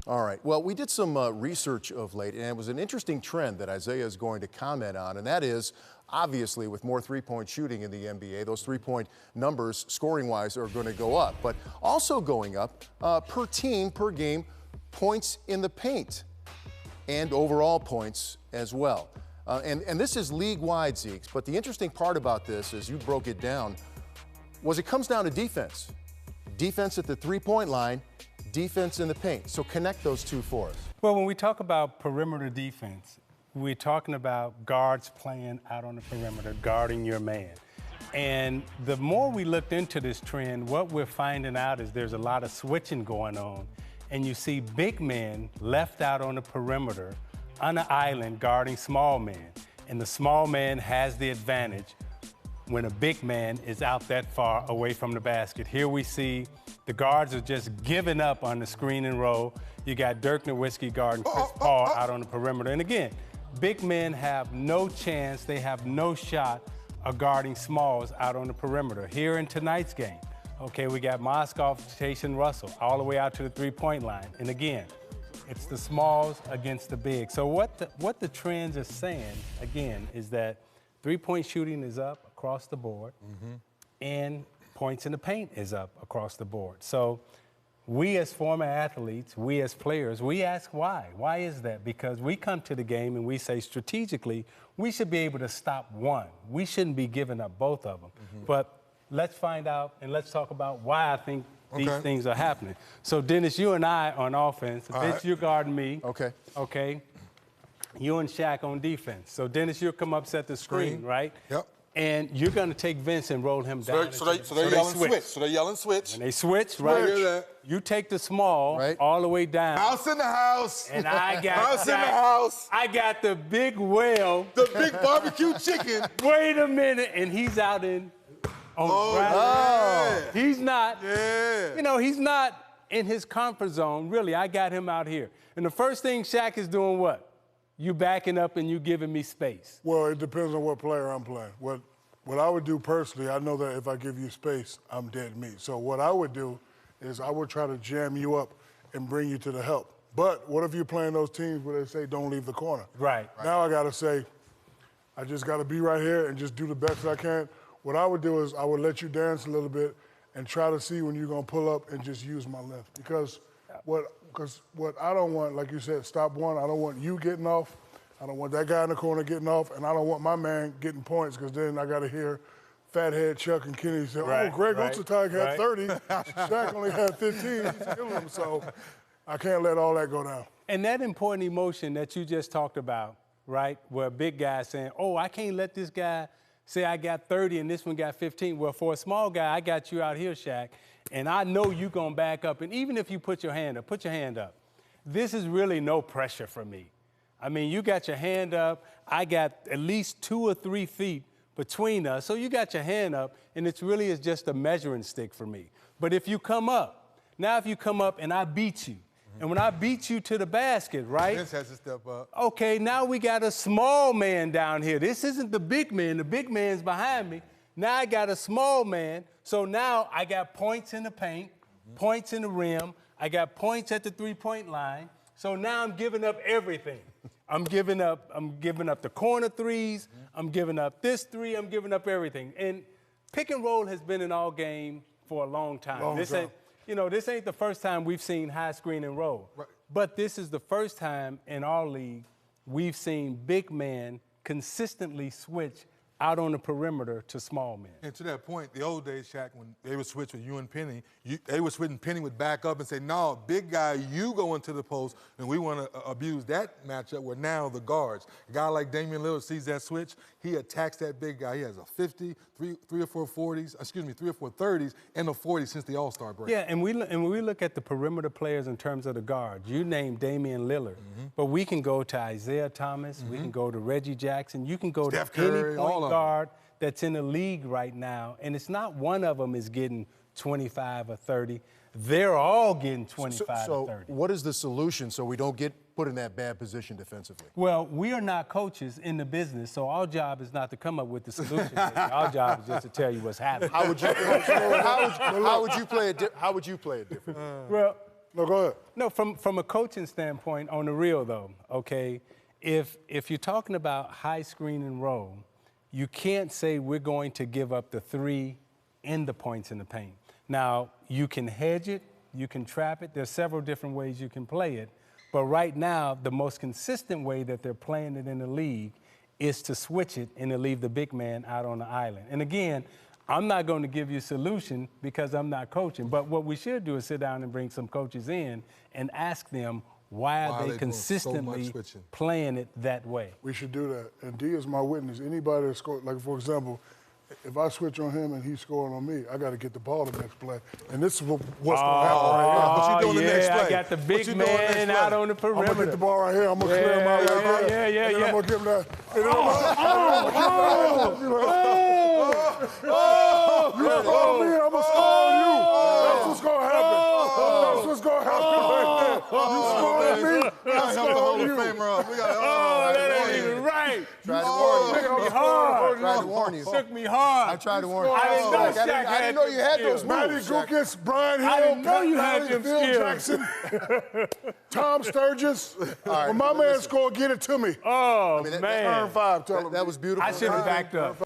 All right. Well, we did some research of late, and it was an interesting trend that Isiah is going to comment on, and that is, obviously, with more three-point shooting in the NBA, those three-point numbers, scoring-wise, are going to go up. But also going up per team, per game, points in the paint and overall points as well. And this is league-wide, Zeke. But the interesting part about this, as you broke it down, was it comes down to defense. Defense at the three-point line, defense in the paint. So connect those two for us. Well, when we talk about perimeter defense, we're talking about guards playing out on the perimeter, guarding your man. And the more we looked into this trend, what we're finding out is there's a lot of switching going on. And you see big men left out on the perimeter on an island guarding small men. And the small man has the advantage when a big man is out that far away from the basket. Here we see the guards are just giving up on the screen and roll. You got Dirk Nowitzki guarding Chris Paul out on the perimeter. And again, big men have no chance, they have no shot of guarding smalls out on the perimeter. Here in tonight's game, okay, we got Moskov, Tayson Russell, all the way out to the three-point line. And again, it's the smalls against the big. So what the trends are saying, again, is that three-point shooting is up across the board, and points in the paint is up across the board. So we as former athletes, we as players, we ask why. Why is that? Because we come to the game and we say strategically, we should be able to stop one. We shouldn't be giving up both of them. But let's find out and let's talk about why I think these things are happening. So Dennis, you and I on offense, Vince, you're guarding me. Okay. You and Shaq on defense. So Dennis, you'll come up, set the screen, right? Yep. And you're going to take Vince and roll him down. So they yell and switch. So they yell and switch. And they switch, right? You take the small all the way down. House in the house. And I got house in the house. I got the big whale. The big barbecue chicken. Wait a minute, and he's out in on the ground. Yeah. He's not. Yeah. You know, he's not in his comfort zone. Really, I got him out here. And the first thing Shaq is doing what? You backing up and you giving me space. Well, it depends on what player I'm playing. What I would do personally, I know that if I give you space, I'm dead meat. So what I would do is I would try to jam you up and bring you to the help. But what if you're playing those teams where they say don't leave the corner? Right. Now I got to say, I just got to be right here and just do the best I can. What I would do is I would let you dance a little bit and try to see when you're going to pull up and just use my left. Because what I don't want, like you said, stop one, I don't want you getting off. I don't want that guy in the corner getting off, and I don't want my man getting points, because then I got to hear Fathead Chuck and Kenny say, Greg Ostertag had 30, Shaq only had 15, he's killing him. So I can't let all that go down. And that important emotion that you just talked about, right, where a big guy saying, I can't let this guy say I got 30 and this one got 15. Well, for a small guy, I got you out here, Shaq, and I know you're going to back up. And even if you put your hand up. This is really no pressure for me. I mean, you got your hand up. I got at least 2 or 3 feet between us. So you got your hand up, and it really is just a measuring stick for me. But if you come up, and I beat you, and when I beat you to the basket, right? Vince has to step up. Okay, now we got a small man down here. This isn't the big man. The big man's behind me. Now I got a small man. So now I got points in the paint, points in the rim. I got points at the three-point line. So now I'm giving up everything. I'm giving up the corner threes. I'm giving up this three. I'm giving up everything. And pick and roll has been in our game for a long time. This ain't the first time we've seen high screen and roll. Right. But this is the first time in our league we've seen big men consistently switch out on the perimeter to small men. And to that point, the old days, Shaq, when they would switch with you and Penny, they would switch and Penny would back up and say, no, big guy, you go into the post, and we want to abuse that matchup where now the guards. A guy like Damian Lillard sees that switch, he attacks that big guy. He has a 50, three or four 30s, and a 40 since the All-Star break. Yeah, and when we look at the perimeter players in terms of the guards, you named Damian Lillard, but we can go to Isiah Thomas, we can go to Reggie Jackson, you can go Steph to Curry, any point guard that's in the league right now, and it's not one of them is getting 25 or 30. They're all getting 25 or 30. So what is the solution so we don't get put in that bad position defensively? Well, we are not coaches in the business, so our job is not to come up with the solution. Our job is just to tell you what's happening. How would you play it differently? Well, No, go ahead. No, from a coaching standpoint, on the real though, okay, if you're talking about high screen and roll, you can't say we're going to give up the 3 in the points in the paint. Now, you can hedge it, you can trap it. There's several different ways you can play it. But right now, the most consistent way that they're playing it in the league is to switch it and to leave the big man out on the island. And again, I'm not going to give you a solution because I'm not coaching. But what we should do is sit down and bring some coaches in and ask them why are they consistently playing it that way. We should do that. And D is my witness. Anybody that scored, like for example, if I switch on him and he's scoring on me, I got to get the ball the next play. And this is what's going to happen right here. What you doing the next play? I got the big man out on the perimeter. I'm going to get the ball right here. I'm going to clear him out right there. Yeah. And then I'm going to give him that. And then you score me, I'm going to score you. That's what's going to happen. That's what's going to happen right there. You score me, I score you. That ain't even right. Tried to warn you. Hard. Tried to warn you. Shook me hard. I tried to warn you. I didn't know you had those moves. Matty Gukic, Brian Hill, I didn't know you had them Phil skills. Jackson, Tom Sturgis. When my man scored, get it to me. Oh, man. Turn 5, tell him. That was beautiful. I should have backed up.